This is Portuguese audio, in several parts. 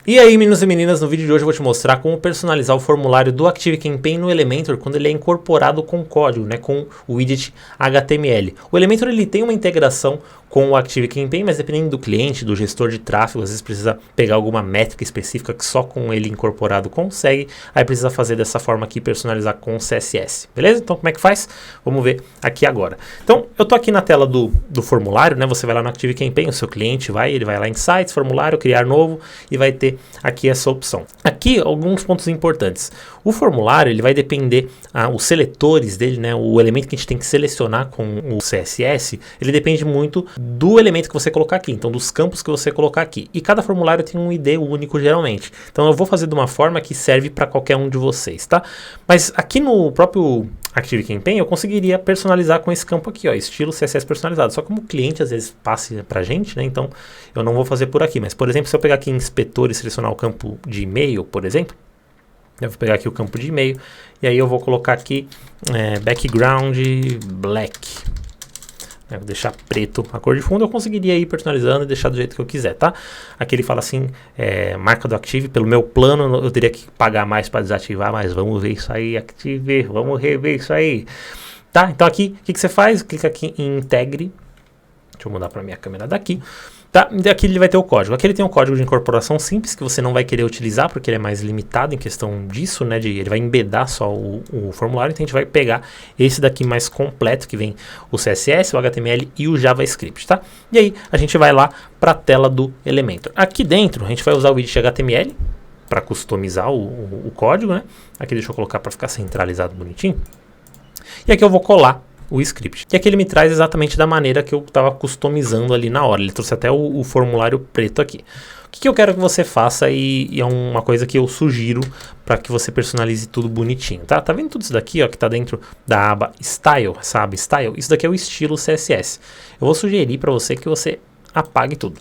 E aí, meninos e meninas, no vídeo de hoje eu vou te mostrar como personalizar o formulário do ActiveCampaign no Elementor quando ele é incorporado com código, né, com o widget HTML. O Elementor ele tem uma integração com o ActiveCampaign, mas dependendo do cliente, do gestor de tráfego, às vezes precisa pegar alguma métrica específica que só com ele incorporado consegue, aí precisa fazer dessa forma aqui, personalizar com o CSS, beleza? Então como é que faz? Vamos ver aqui agora. Então eu tô aqui na tela do formulário, né, você vai lá no ActiveCampaign, o seu cliente ele vai lá em Sites, formulário, criar novo e vai ter aqui essa opção. Aqui alguns pontos importantes. O formulário ele vai depender, os seletores dele, né, o elemento que a gente tem que selecionar com o CSS, ele depende muito do elemento que você colocar aqui, então dos campos que você colocar aqui. E cada formulário tem um ID único geralmente. Então eu vou fazer de uma forma que serve para qualquer um de vocês, tá? Mas aqui no próprio ActiveCampaign eu conseguiria personalizar com esse campo aqui, ó, estilo CSS personalizado. Só como o cliente às vezes passa pra gente, né? Então eu não vou fazer por aqui. Mas por exemplo, se eu pegar aqui em inspetor e selecionar o campo de e-mail, por exemplo, eu vou pegar aqui o campo de e-mail e aí eu vou colocar aqui background black. Eu vou deixar preto a cor de fundo, eu conseguiria ir personalizando e deixar do jeito que eu quiser, tá? Aqui ele fala assim, marca do Active, pelo meu plano eu teria que pagar mais para desativar, mas vamos ver isso aí, Active, vamos rever isso aí. Tá, então aqui, o que você faz? Clica aqui em Integre, deixa eu mudar para minha câmera daqui. Tá, aqui ele vai ter o código. Aqui ele tem um código de incorporação simples que você não vai querer utilizar porque ele é mais limitado em questão disso, né? Ele vai embedar só o formulário, então a gente vai pegar esse daqui mais completo que vem o CSS, o HTML e o JavaScript, tá? E aí a gente vai lá para a tela do Elementor. Aqui dentro a gente vai usar o widget HTML para customizar o código, né? Aqui deixa eu colocar para ficar centralizado bonitinho. E aqui eu vou colar o script. E aqui ele me traz exatamente da maneira que eu estava customizando ali na hora. Ele trouxe até o formulário preto aqui. O que eu quero que você faça e é uma coisa que eu sugiro para que você personalize tudo bonitinho, tá? Tá vendo tudo isso daqui, ó, que tá dentro da aba Style, essa aba Style? Isso daqui é o estilo CSS. Eu vou sugerir para você que você apague tudo.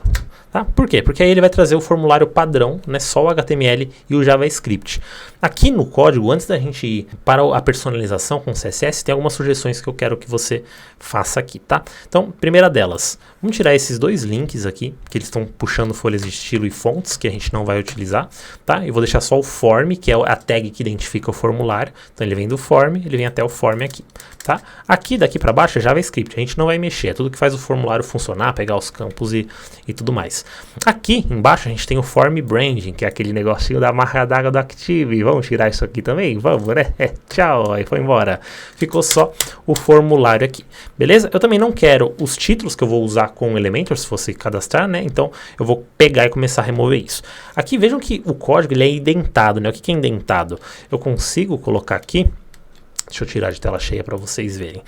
Tá? Por quê? Porque aí ele vai trazer o formulário padrão, né, só o HTML e o JavaScript. Aqui no código, antes da gente ir para a personalização com CSS, tem algumas sugestões que eu quero que você faça aqui, tá? Então, primeira delas, vamos tirar esses dois links aqui, que eles estão puxando folhas de estilo e fontes, que a gente não vai utilizar, tá? Eu vou deixar só o form, que é a tag que identifica o formulário. Então, ele vem do form, ele vem até o form aqui, tá? Aqui, daqui para baixo, é JavaScript, a gente não vai mexer, é tudo que faz o formulário funcionar, pegar os campos e tudo mais. Aqui embaixo a gente tem o Form Branding, que é aquele negocinho da marca d'água do Active. Vamos tirar isso aqui também? Vamos, né? Tchau, aí foi embora. Ficou só o formulário aqui, beleza? Eu também não quero os títulos que eu vou usar com o Elementor, se fosse cadastrar, né? Então eu vou pegar e começar a remover isso. Aqui vejam que o código ele é indentado, né? O que é indentado? Eu consigo colocar aqui, deixa eu tirar de tela cheia para vocês verem.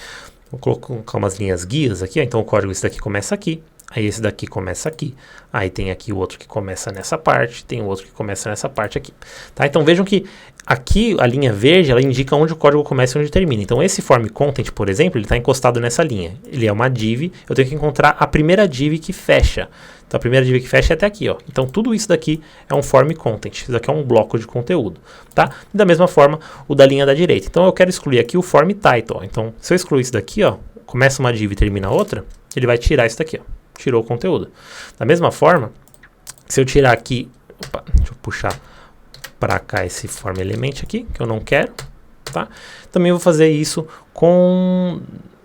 Vou colocar umas linhas guias aqui, ó. Então o código esse daqui começa aqui. Aí esse daqui começa aqui, aí tem aqui o outro que começa nessa parte, tem o outro que começa nessa parte aqui, tá? Então vejam que aqui a linha verde, ela indica onde o código começa e onde termina. Então esse form content, por exemplo, ele está encostado nessa linha. Ele é uma div, eu tenho que encontrar a primeira div que fecha. Então a primeira div que fecha é até aqui, ó. Então tudo isso daqui é um form content, isso daqui é um bloco de conteúdo, tá? E da mesma forma, o da linha da direita. Então eu quero excluir aqui o form title, ó. Então se eu excluir isso daqui, ó, começa uma div e termina outra, ele vai tirar isso daqui, ó. Tirou o conteúdo. Da mesma forma, se eu tirar aqui, deixa eu puxar para cá esse form element aqui, que eu não quero, tá? Também vou fazer isso com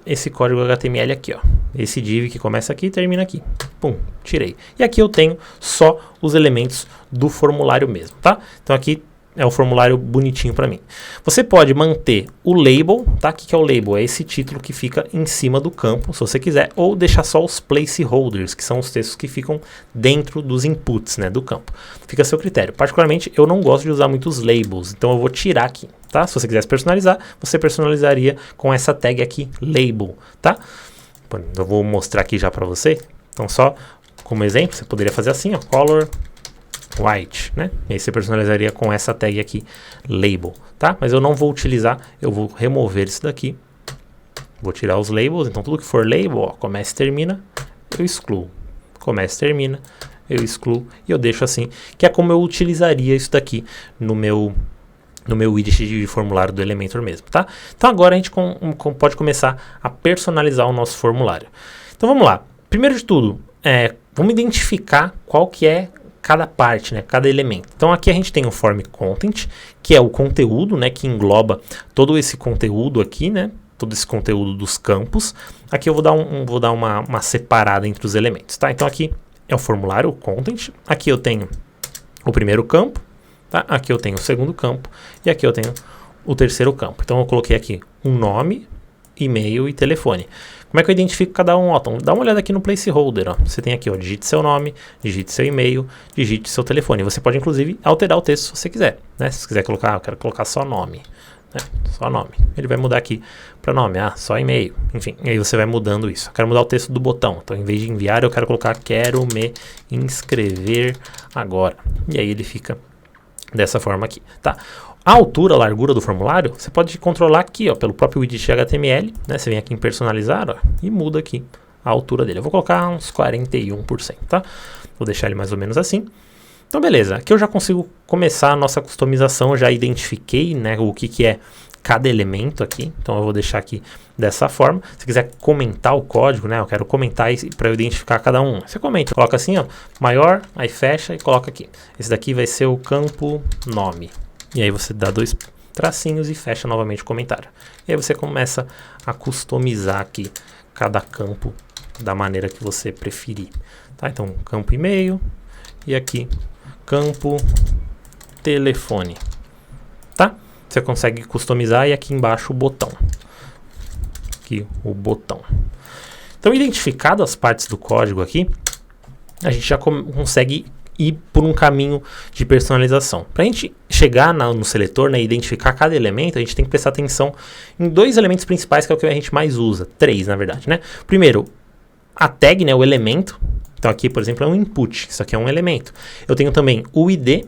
esse código HTML aqui, ó. Esse div que começa aqui e termina aqui. Pum, tirei. E aqui eu tenho só os elementos do formulário mesmo, tá? Então aqui é o formulário bonitinho para mim. Você pode manter o label, tá? O que é o label? É esse título que fica em cima do campo, se você quiser, ou deixar só os placeholders, que são os textos que ficam dentro dos inputs, né, do campo. Fica a seu critério. Particularmente, eu não gosto de usar muitos labels, então eu vou tirar aqui, tá? Se você quisesse personalizar, você personalizaria com essa tag aqui, label, tá? Eu vou mostrar aqui já para você. Então, só como exemplo, você poderia fazer assim, ó, color white, né? E aí você personalizaria com essa tag aqui, label, tá? Mas eu não vou utilizar, eu vou remover isso daqui. Vou tirar os labels, então tudo que for label, ó, começa e termina, eu excluo. Começa e termina, eu excluo e eu deixo assim, que é como eu utilizaria isso daqui no meu widget de formulário do Elementor mesmo, tá? Então agora a gente pode começar a personalizar o nosso formulário. Então vamos lá. Primeiro de tudo, vamos identificar qual que é cada parte, né, cada elemento. Então aqui a gente tem o form content, que é o conteúdo, né, que engloba todo esse conteúdo aqui, né, todo esse conteúdo dos campos. Aqui eu vou dar uma separada entre os elementos, tá? Então aqui é o formulário, o content. Aqui eu tenho o primeiro campo, tá? Aqui eu tenho o segundo campo e aqui eu tenho o terceiro campo. Então eu coloquei aqui um nome, e-mail e telefone. Como é que eu identifico cada um? Ó, então, dá uma olhada aqui no placeholder. Ó. Você tem aqui, ó, digite seu nome, digite seu e-mail, digite seu telefone. Você pode, inclusive, alterar o texto se você quiser. Né? Se você quiser colocar, eu quero colocar só nome. Né? Só nome. Ele vai mudar aqui para nome, só e-mail. Enfim, e aí você vai mudando isso. Eu quero mudar o texto do botão. Então, em vez de enviar, eu quero colocar quero me inscrever agora. E aí ele fica dessa forma aqui, tá? A altura, a largura do formulário, você pode controlar aqui, ó, pelo próprio widget HTML, né? Você vem aqui em personalizar, ó, e muda aqui a altura dele. Eu vou colocar uns 41%, tá? Vou deixar ele mais ou menos assim. Então, beleza. Aqui eu já consigo começar a nossa customização. Eu já identifiquei, né, o que é cada elemento aqui. Então, eu vou deixar aqui dessa forma. Se quiser comentar o código, né, eu quero comentar para eu identificar cada um. Você comenta, coloca assim, ó, maior, aí fecha e coloca aqui. Esse daqui vai ser o campo nome. E aí você dá 2 tracinhos e fecha novamente o comentário. E aí você começa a customizar aqui cada campo da maneira que você preferir. Tá? Então, campo e-mail e aqui campo telefone. Tá? Você consegue customizar e aqui embaixo o botão. Aqui o botão. Então, identificado as partes do código aqui, a gente já consegue ir por um caminho de personalização. Para a gente chegar no seletor, né, e identificar cada elemento, a gente tem que prestar atenção em 2 elementos principais, que é o que a gente mais usa. 3, na verdade, né? Primeiro, a tag, né, o elemento. Então aqui, por exemplo, é um input. Isso aqui é um elemento. Eu tenho também o ID,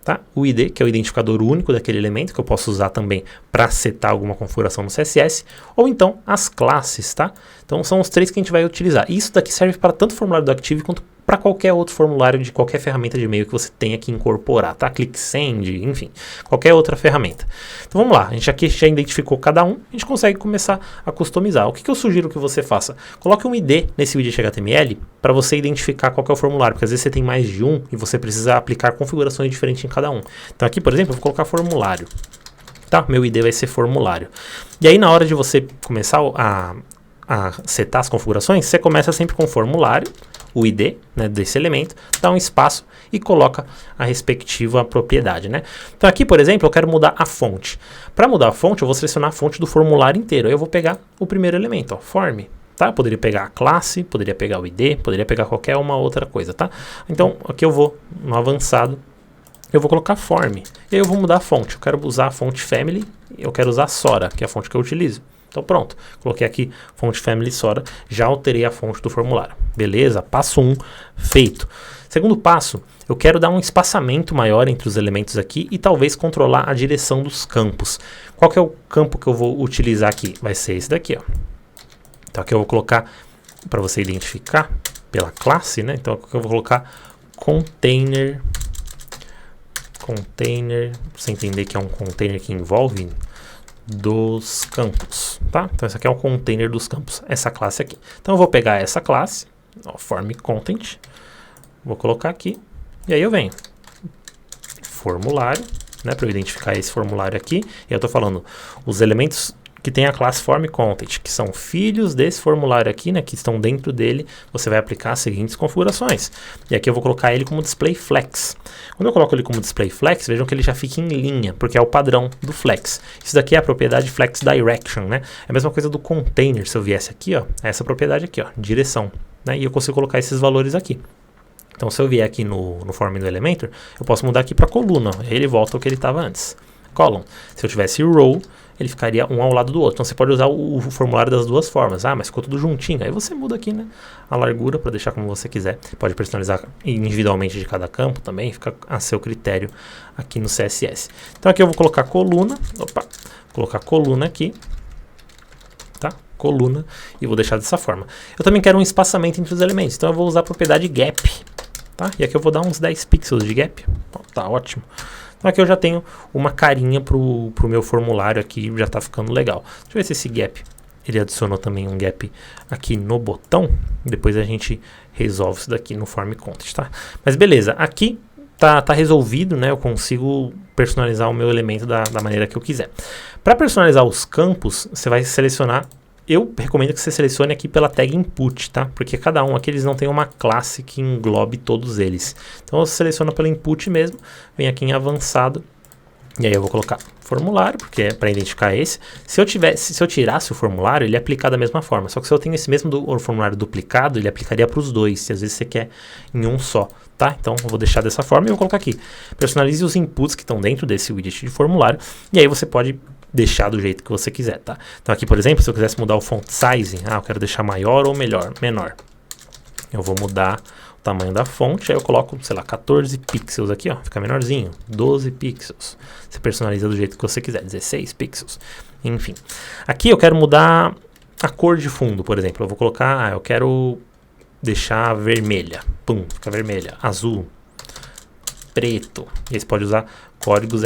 tá? O ID, que é o identificador único daquele elemento, que eu posso usar também para setar alguma configuração no CSS. Ou então, as classes, tá? Então são os 3 que a gente vai utilizar. Isso daqui serve para tanto o formulário do Active quanto para qualquer outro formulário de qualquer ferramenta de e-mail que você tenha que incorporar, tá? ClickSend, enfim, qualquer outra ferramenta. Então vamos lá, a gente aqui já identificou cada um, a gente consegue começar a customizar. O que eu sugiro que você faça? Coloque um ID nesse widget HTML para você identificar qual que é o formulário, porque às vezes você tem mais de um e você precisa aplicar configurações diferentes em cada um. Então aqui, por exemplo, eu vou colocar formulário. Tá? Meu ID vai ser formulário. E aí na hora de você começar a setar as configurações, você começa sempre com formulário, o ID, né, desse elemento, dá um espaço e coloca a respectiva propriedade, né? Então aqui, por exemplo, eu quero mudar a fonte. Para mudar a fonte, eu vou selecionar a fonte do formulário inteiro. Aí eu vou pegar o primeiro elemento, ó, form, tá? Eu poderia pegar a classe, poderia pegar o ID, poderia pegar qualquer uma outra coisa, tá? Então aqui eu vou no avançado, eu vou colocar form, e aí eu vou mudar a fonte. Eu quero usar a fonte family, eu quero usar Sora, que é a fonte que eu utilizo. Então pronto, coloquei aqui fonte family Sora, já alterei a fonte do formulário. Beleza, passo 1 feito. Segundo passo, eu quero dar um espaçamento maior entre os elementos aqui e talvez controlar a direção dos campos. Qual que é o campo que eu vou utilizar aqui? Vai ser esse daqui, ó. Então aqui eu vou colocar, para você identificar pela classe, né? Então aqui eu vou colocar container, para você entender que é um container que envolve dos campos, tá? Então esse aqui é o container dos campos, essa classe aqui. Então eu vou pegar essa classe, ó, form content, vou colocar aqui, e aí eu venho formulário, né, para eu identificar esse formulário aqui, e eu estou falando os elementos que tem a classe form content, que são filhos desse formulário aqui, né, que estão dentro dele, você vai aplicar as seguintes configurações. E aqui eu vou colocar ele como display flex. Quando eu coloco ele como display flex, vejam que ele já fica em linha, porque é o padrão do flex. Isso daqui é a propriedade flex direction, né? É a mesma coisa do container, se eu viesse aqui, ó, essa propriedade aqui, ó, direção, né? E eu consigo colocar esses valores aqui. Então se eu vier aqui no form do Elementor, eu posso mudar aqui para coluna, aí ele volta ao que ele estava antes. Column. Se eu tivesse row, ele ficaria um ao lado do outro. Então você pode usar o formulário das duas formas. Ah, mas ficou tudo juntinho. Aí você muda aqui, né, a largura para deixar como você quiser. Pode personalizar individualmente de cada campo também, fica a seu critério aqui no CSS. Então aqui eu vou colocar coluna, colocar coluna aqui, tá? Coluna, e vou deixar dessa forma. Eu também quero um espaçamento entre os elementos, então eu vou usar a propriedade gap, tá? E aqui eu vou dar uns 10 pixels de gap. Tá ótimo. Então aqui eu já tenho uma carinha pro meu formulário aqui, já está ficando legal. Deixa eu ver se esse gap ele adicionou também um gap aqui no botão. Depois a gente resolve isso daqui no Form Content, tá? Mas beleza, aqui tá resolvido, né? Eu consigo personalizar o meu elemento da maneira que eu quiser. Para personalizar os campos, você vai selecionar. Eu recomendo que você selecione aqui pela tag input, tá? Porque cada um aqui eles não tem uma classe que englobe todos eles. Então você seleciona pelo input mesmo, vem aqui em avançado. E aí eu vou colocar formulário, porque é para identificar esse. Se eu tirasse o formulário, ele ia aplicar da mesma forma. Só que se eu tenho esse mesmo formulário duplicado, ele aplicaria para os dois. Se às vezes você quer em um só, tá? Então eu vou deixar dessa forma e eu vou colocar aqui. Personalize os inputs que estão dentro desse widget de formulário. E aí você pode deixar do jeito que você quiser, tá? Então aqui, por exemplo, se eu quisesse mudar o font size, eu quero deixar maior ou menor. Eu vou mudar o tamanho da fonte, aí eu coloco, sei lá, 14 pixels aqui, ó, fica menorzinho, 12 pixels. Você personaliza do jeito que você quiser, 16 pixels, enfim. Aqui eu quero mudar a cor de fundo, por exemplo, eu vou colocar, eu quero deixar vermelha, pum, fica vermelha, azul, preto, e aí você pode usar códigos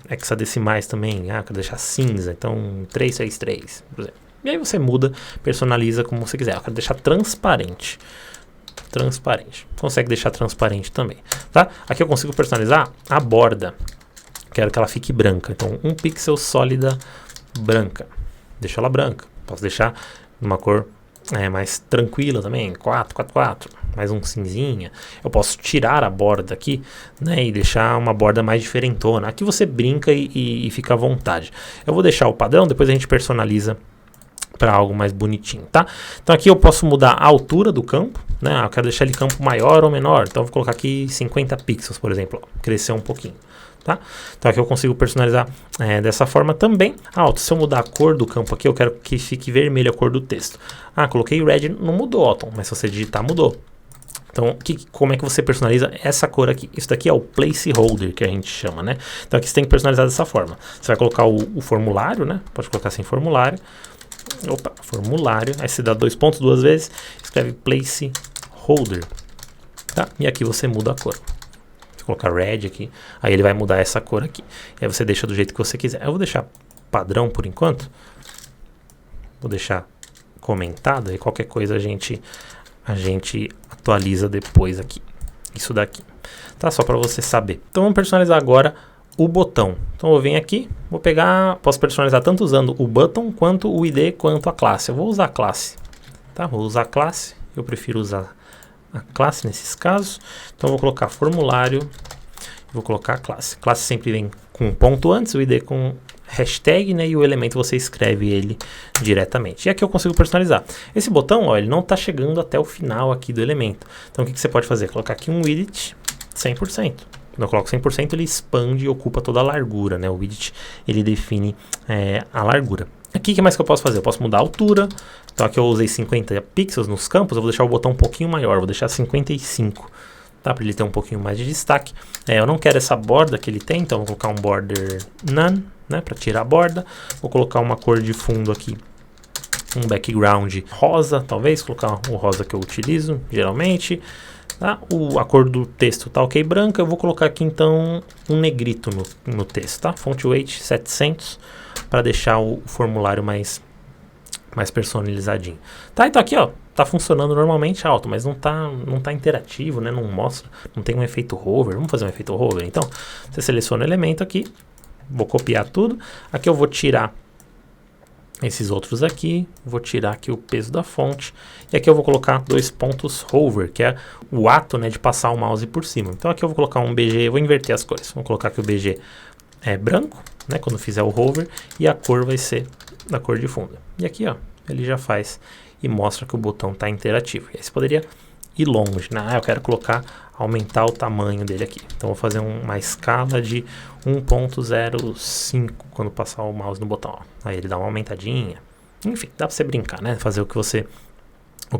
hexadecimais também, eu quero deixar cinza, então 363, por exemplo. E aí você muda, personaliza como você quiser, eu quero deixar transparente. Consegue deixar transparente também, tá? Aqui eu consigo personalizar a borda. Quero que ela fique branca. Então, 1 pixel sólida branca. Deixa ela branca. Posso deixar numa cor mais tranquila também. 4. Mais um cinzinha. Eu posso tirar a borda aqui, né? E deixar uma borda mais diferentona. Aqui você brinca e fica à vontade. Eu vou deixar o padrão, depois a gente personaliza para algo mais bonitinho, tá? Então aqui eu posso mudar a altura do campo, né? Eu quero deixar ele campo maior ou menor, então eu vou colocar aqui 50 pixels, por exemplo, ó, crescer um pouquinho, tá? Então aqui eu consigo personalizar dessa forma também. Se eu mudar a cor do campo aqui, eu quero que fique vermelho a cor do texto. Coloquei red, não mudou, Otton, mas se você digitar, mudou. Então, como é que você personaliza essa cor aqui? Isso daqui é o placeholder, que a gente chama, né? Então aqui você tem que personalizar dessa forma. Você vai colocar o formulário, né? Pode colocar assim, formulário, aí você dá 2 pontos 2 vezes, escreve placeholder, tá? E aqui você muda a cor. Vou colocar red aqui, aí ele vai mudar essa cor aqui. E aí você deixa do jeito que você quiser. Eu vou deixar padrão por enquanto. Vou deixar comentado e qualquer coisa a gente atualiza depois aqui. Isso daqui, tá? Só para você saber. Então vamos personalizar agora o botão. Então eu venho aqui, posso personalizar tanto usando o button, quanto o ID, quanto a classe. Eu vou usar a classe, tá? Vou usar a classe, eu prefiro usar a classe nesses casos. Então eu vou colocar formulário, vou colocar a classe. A classe sempre vem com um ponto antes, o ID com hashtag, né? E o elemento você escreve ele diretamente. E aqui eu consigo personalizar. Esse botão, ó, ele não está chegando até o final aqui do elemento. Então o que você pode fazer? Colocar aqui um widget 100%. Quando eu coloco 100%, ele expande e ocupa toda a largura, né? O widget, ele define a largura. Aqui, o que mais que eu posso fazer? Eu posso mudar a altura. Então, aqui eu usei 50 pixels nos campos, eu vou deixar o botão um pouquinho maior, vou deixar 55, tá? Para ele ter um pouquinho mais de destaque. Eu não quero essa borda que ele tem, então vou colocar um border none, né? Para tirar a borda. Vou colocar uma cor de fundo aqui, um background rosa, talvez, colocar o rosa que eu utilizo, geralmente. Tá? A cor do texto tá ok, branca. Eu vou colocar aqui então um negrito no texto, tá? Font weight 700 para deixar o formulário mais personalizadinho. Tá, então aqui ó, tá funcionando normalmente alto, mas não tá interativo, né? Não mostra, não tem um efeito hover. Vamos fazer um efeito hover. Então, você seleciona o elemento aqui, vou copiar tudo. Aqui eu vou tirar esses outros aqui, vou tirar aqui o peso da fonte, e aqui eu vou colocar 2 pontos hover, que é o ato, né, de passar o mouse por cima. Então aqui eu vou colocar um BG, vou inverter as cores, vou colocar que o BG é branco, né, quando fizer o hover, e a cor vai ser da cor de fundo. E aqui ó, ele já faz e mostra que o botão está interativo. E aí você poderia ir longe, né? Eu quero aumentar o tamanho dele aqui. Então vou fazer uma escala de 1.05 quando passar o mouse no botão. Ó. Aí ele dá uma aumentadinha. Enfim, dá para você brincar, né? Fazer o que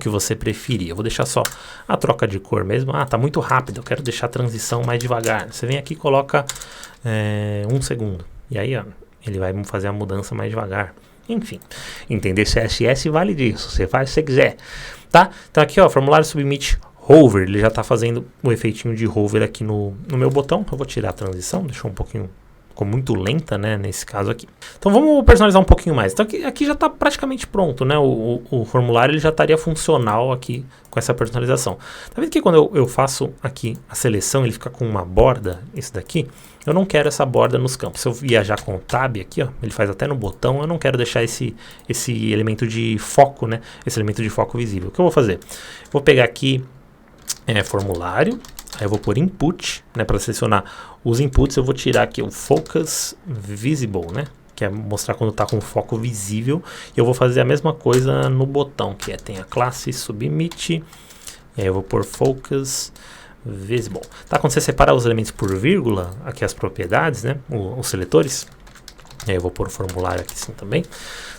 você preferir. Eu vou deixar só a troca de cor mesmo. Tá muito rápido, eu quero deixar a transição mais devagar. Você vem aqui e coloca 1 segundo. E aí, ó, ele vai fazer a mudança mais devagar. Enfim, entender CSS vale disso. Você faz se você quiser. Tá? Então aqui, ó, formulário submit hover, ele já está fazendo o efeitinho de hover aqui no meu botão. Eu vou tirar a transição, deixar um pouquinho ficou muito lenta, né, nesse caso aqui. Então vamos personalizar um pouquinho mais. Então aqui já está praticamente pronto, né, o formulário ele já estaria funcional aqui com essa personalização. Tá vendo que quando eu faço aqui a seleção, ele fica com uma borda, esse daqui, eu não quero essa borda nos campos. Se eu viajar com o Tab aqui, ó, ele faz até no botão, eu não quero deixar esse elemento de foco, né, esse elemento de foco visível. O que eu vou fazer? Vou pegar aqui formulário, aí eu vou por input, né, para selecionar os inputs, eu vou tirar aqui o focus visible, né, que é mostrar quando está com foco visível, e eu vou fazer a mesma coisa no botão, que tem a classe submit, e aí eu vou por focus visible. Tá, quando você separar os elementos por vírgula, aqui as propriedades, né, os seletores, e aí eu vou pôr o formulário aqui sim também,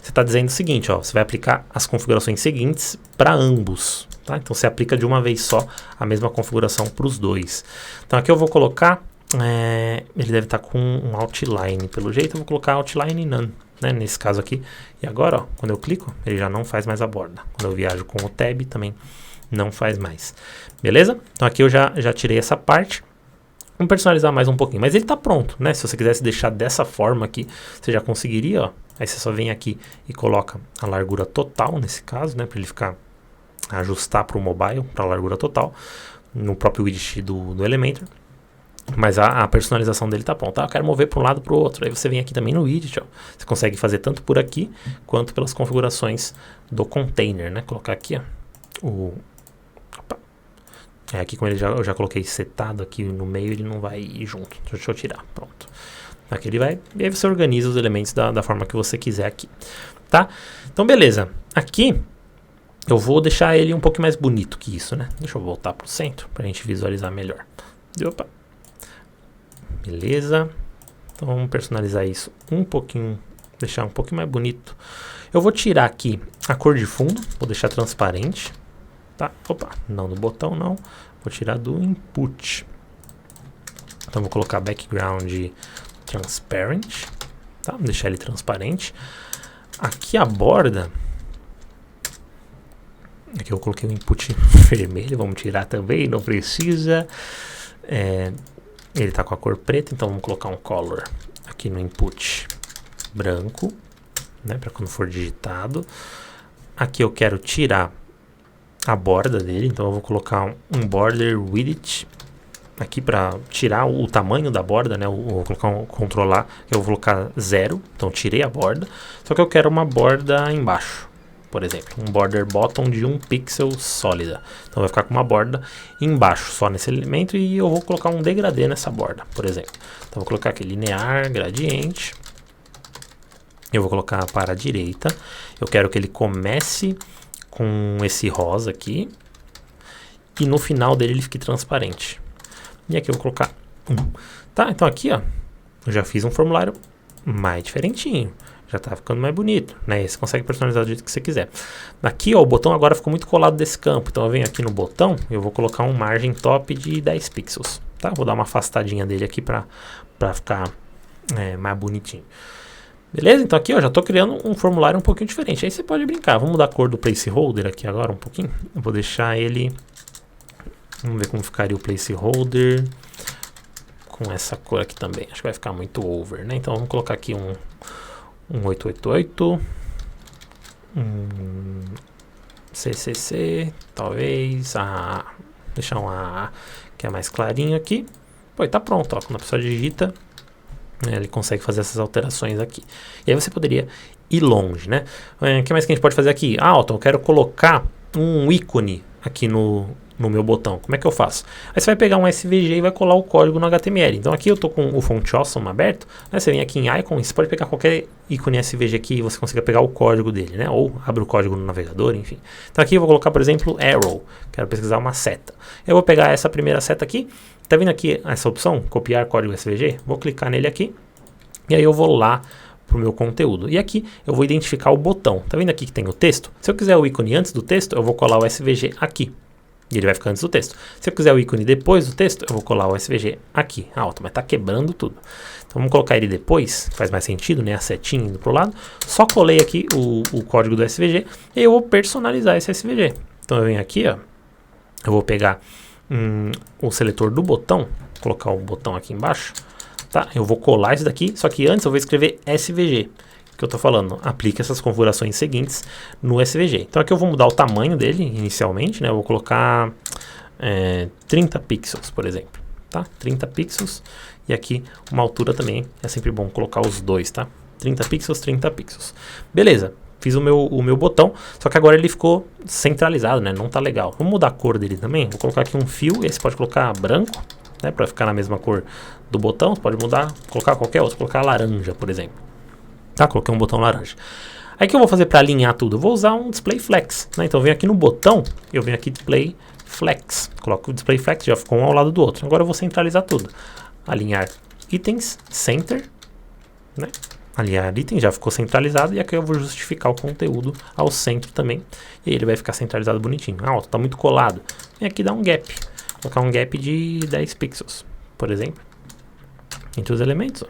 você está dizendo o seguinte, ó, você vai aplicar as configurações seguintes para ambos. Tá? Então você aplica de uma vez só a mesma configuração para os dois. Então aqui eu vou colocar, ele deve estar com um outline, pelo jeito eu vou colocar outline none, né, nesse caso aqui. E agora, ó, quando eu clico, ele já não faz mais a borda. Quando eu viajo com o tab também não faz mais. Beleza? Então aqui eu já tirei essa parte. Vamos personalizar mais um pouquinho, mas ele está pronto, né? Se você quisesse deixar dessa forma aqui, você já conseguiria, ó. Aí você só vem aqui e coloca a largura total, nesse caso, né, para ele ficar ajustar para o mobile, para a largura total, no próprio widget do Elementor. Mas a personalização dele está pronta. Eu quero mover para um lado para o outro. Aí você vem aqui também no widget, ó. Você consegue fazer tanto por aqui quanto pelas configurações do container, né? Colocar aqui, ó, aqui como eu já coloquei setado aqui no meio, ele não vai ir junto. Deixa eu tirar, pronto. Aqui ele vai, e aí você organiza os elementos da forma que você quiser aqui, tá? Então beleza, aqui eu vou deixar ele um pouco mais bonito que isso, né? Deixa eu voltar para o centro para a gente visualizar melhor. Opa. Beleza. Então vamos personalizar isso um pouquinho, deixar um pouquinho mais bonito. Eu vou tirar aqui a cor de fundo, vou deixar transparente, tá? Opa, não do botão não, vou tirar do input. Então vou colocar background transparent, tá? Vou deixar ele transparente. Aqui a borda, aqui eu coloquei o input vermelho, vamos tirar também, não precisa. Ele está com a cor preta, então vamos colocar um color aqui no input branco, né, para quando for digitado. Aqui eu quero tirar a borda dele, então eu vou colocar um border width aqui para tirar o tamanho da borda, né? Eu vou colocar controlar, eu vou colocar 0, então tirei a borda, só que eu quero uma borda embaixo, por exemplo, um border bottom de 1 pixel sólida, então vai ficar com uma borda embaixo só nesse elemento, e eu vou colocar um degradê nessa borda, por exemplo. Então vou colocar aqui linear gradiente, eu vou colocar para a direita, eu quero que ele comece com esse rosa aqui e no final dele ele fique transparente. E aqui eu vou colocar 1. Tá, então aqui, ó, eu já fiz um formulário mais diferentinho. Já tá ficando mais bonito, né? E você consegue personalizar do jeito que você quiser. Aqui, ó, o botão agora ficou muito colado desse campo. Então eu venho aqui no botão, eu vou colocar um margem top de 10 pixels. Tá? Vou dar uma afastadinha dele aqui pra ficar mais bonitinho. Beleza? Então aqui, ó, já tô criando um formulário um pouquinho diferente. Aí você pode brincar. Vamos mudar a cor do placeholder aqui agora um pouquinho. Eu vou deixar ele... Vamos ver como ficaria o placeholder com essa cor aqui também. Acho que vai ficar muito over, né? Então vamos colocar aqui um 888, CCC, talvez, deixar um AA que é mais clarinho aqui. Pô, tá pronto, ó. Quando a pessoa digita, ele consegue fazer essas alterações aqui. E aí você poderia ir longe, né? O que mais que a gente pode fazer aqui? Então eu quero colocar um ícone aqui no meu botão. Como é que eu faço? Aí você vai pegar um SVG e vai colar o código no HTML. Então aqui eu tô com o Font Awesome aberto, né? Você vem aqui em Icon e você pode pegar qualquer ícone SVG aqui e você consiga pegar o código dele, né? Ou abre o código no navegador, enfim. Então aqui eu vou colocar, por exemplo, arrow. Quero pesquisar uma seta. Eu vou pegar essa primeira seta aqui. Tá vendo aqui essa opção? Copiar código SVG? Vou clicar nele aqui. E aí eu vou lá para o meu conteúdo. E aqui eu vou identificar o botão. Tá vendo aqui que tem o texto? Se eu quiser o ícone antes do texto, eu vou colar o SVG aqui. E ele vai ficar antes do texto. Se eu quiser o ícone depois do texto, eu vou colar o SVG aqui. Mas tá quebrando tudo. Então vamos colocar ele depois, faz mais sentido, né? A setinha indo pro lado. Só colei aqui o código do SVG e eu vou personalizar esse SVG. Então eu venho aqui, ó. Eu vou pegar o seletor do botão, colocar o botão aqui embaixo, tá? Eu vou colar isso daqui, só que antes eu vou escrever SVG, que eu tô falando, aplique essas configurações seguintes no SVG. Então aqui eu vou mudar o tamanho dele inicialmente, né? Eu vou colocar 30 pixels, por exemplo, tá? 30 pixels, e aqui uma altura também, é sempre bom colocar os dois, tá? 30 pixels, 30 pixels. Beleza, fiz o meu botão, só que agora ele ficou centralizado, né? Não tá legal. Vamos mudar a cor dele também, vou colocar aqui um fio, e aí você pode colocar branco, né? Para ficar na mesma cor do botão, você pode mudar, colocar qualquer outro, colocar laranja, por exemplo. Tá, coloquei um botão laranja. Aí o que eu vou fazer para alinhar tudo? Eu vou usar um display flex, né? Então eu venho aqui no botão, eu venho aqui display flex, coloco o display flex, já ficou um ao lado do outro. Agora eu vou centralizar tudo. Alinhar itens, center, né? Alinhar itens, já ficou centralizado, e aqui eu vou justificar o conteúdo ao centro também, e aí ele vai ficar centralizado bonitinho. Ah, ó, tá muito colado. Vem aqui dar um gap, colocar um gap de 10 pixels, por exemplo, entre os elementos, ó.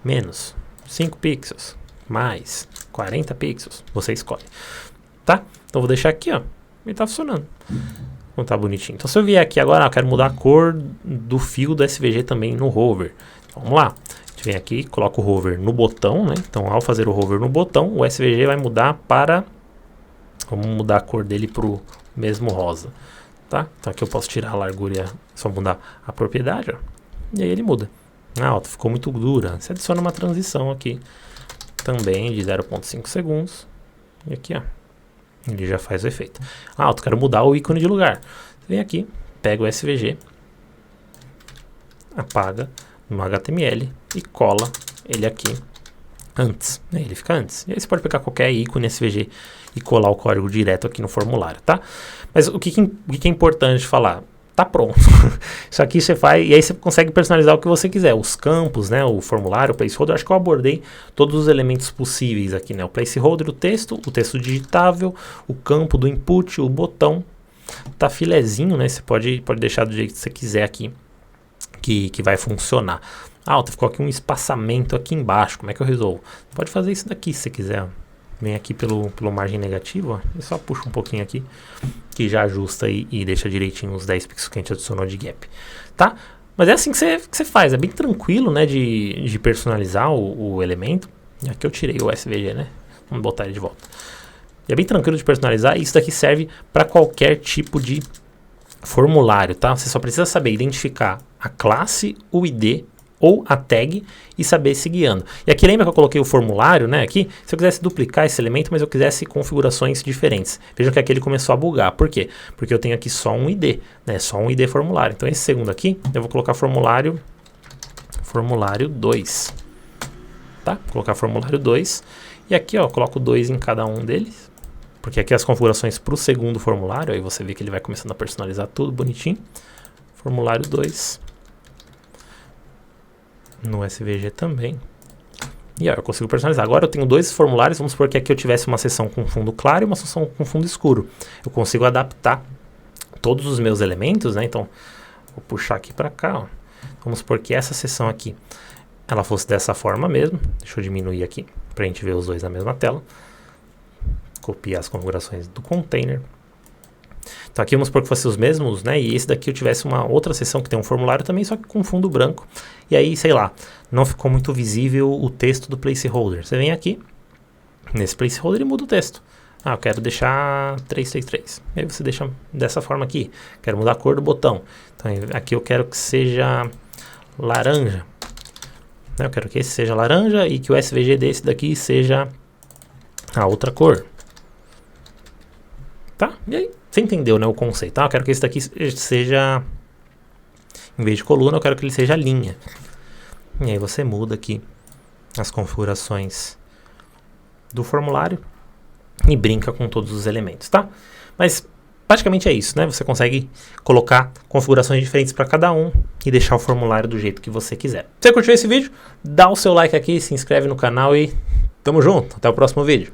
Menos 5 pixels, mais 40 pixels, você escolhe, tá? Então eu vou deixar aqui, ó, e tá funcionando. Então tá bonitinho. Então se eu vier aqui agora, eu quero mudar a cor do fio do SVG também no hover. Então, vamos lá. A gente vem aqui, coloca o hover no botão, né? Então ao fazer o hover no botão, o SVG vai mudar para... Vamos mudar a cor dele pro mesmo rosa, tá? Então aqui eu posso tirar a largura e só mudar a propriedade, ó. E aí ele muda. Ah, ó, ficou muito dura. Você adiciona uma transição aqui também de 0,5 segundos. E aqui, ó, ele já faz o efeito. Ah, eu quero mudar o ícone de lugar. Você vem aqui, pega o SVG, apaga no HTML e cola ele aqui antes, né? Ele fica antes. E aí você pode pegar qualquer ícone SVG e colar o código direto aqui no formulário, tá? Mas o que é importante falar? Tá pronto. Isso aqui você faz, e aí você consegue personalizar o que você quiser. Os campos, né? O formulário, o placeholder. Acho que eu abordei todos os elementos possíveis aqui, né? O placeholder, o texto digitável, o campo do input, o botão. Tá filezinho, né? Você pode deixar do jeito que você quiser aqui, que vai funcionar. Ah, ficou aqui um espaçamento aqui embaixo. Como é que eu resolvo? Pode fazer isso daqui se você quiser. Vem aqui pelo margem negativa, ó, e só puxa um pouquinho aqui, que já ajusta e deixa direitinho os 10 pixels que a gente adicionou de gap, tá? Mas é assim que você faz, é bem tranquilo, né, de personalizar o elemento. Aqui eu tirei o SVG, né? Vamos botar ele de volta. E é bem tranquilo de personalizar, e isso daqui serve para qualquer tipo de formulário, tá? Você só precisa saber identificar a classe, o ID ou a tag e saber se guiando. E aqui lembra que eu coloquei o formulário, né? Aqui, se eu quisesse duplicar esse elemento, mas eu quisesse configurações diferentes. Vejam que aqui ele começou a bugar. Por quê? Porque eu tenho aqui só um ID, né? Só um ID formulário. Então esse segundo aqui, eu vou colocar formulário 2. Tá? Vou colocar formulário 2. E aqui, ó, eu coloco 2 em cada um deles. Porque aqui as configurações para o segundo formulário, aí você vê que ele vai começando a personalizar tudo bonitinho. Formulário 2. No SVG também. E ó, eu consigo personalizar. Agora eu tenho dois formulários. Vamos supor que aqui eu tivesse uma seção com fundo claro e uma seção com fundo escuro. Eu consigo adaptar todos os meus elementos, né? Então, vou puxar aqui para cá, ó. Vamos supor que essa seção aqui, ela fosse dessa forma mesmo. Deixa eu diminuir aqui, para a gente ver os dois na mesma tela. Copiar as configurações do container. Então aqui vamos supor que fossem os mesmos, né? E esse daqui eu tivesse uma outra seção que tem um formulário também, só que com fundo branco. E aí, sei lá, não ficou muito visível o texto do placeholder. Você vem aqui, nesse placeholder e muda o texto. Ah, eu quero deixar 333. E aí você deixa dessa forma aqui. Quero mudar a cor do botão. Então aqui eu quero que seja laranja. Eu quero que esse seja laranja e que o SVG desse daqui seja a outra cor. Tá? E aí, você entendeu, né, o conceito? Ah, eu quero que esse daqui seja, em vez de coluna, eu quero que ele seja linha. E aí você muda aqui as configurações do formulário e brinca com todos os elementos, tá? Mas praticamente é isso, né? Você consegue colocar configurações diferentes para cada um e deixar o formulário do jeito que você quiser. Se você curtiu esse vídeo, dá o seu like aqui, se inscreve no canal e tamo junto. Até o próximo vídeo.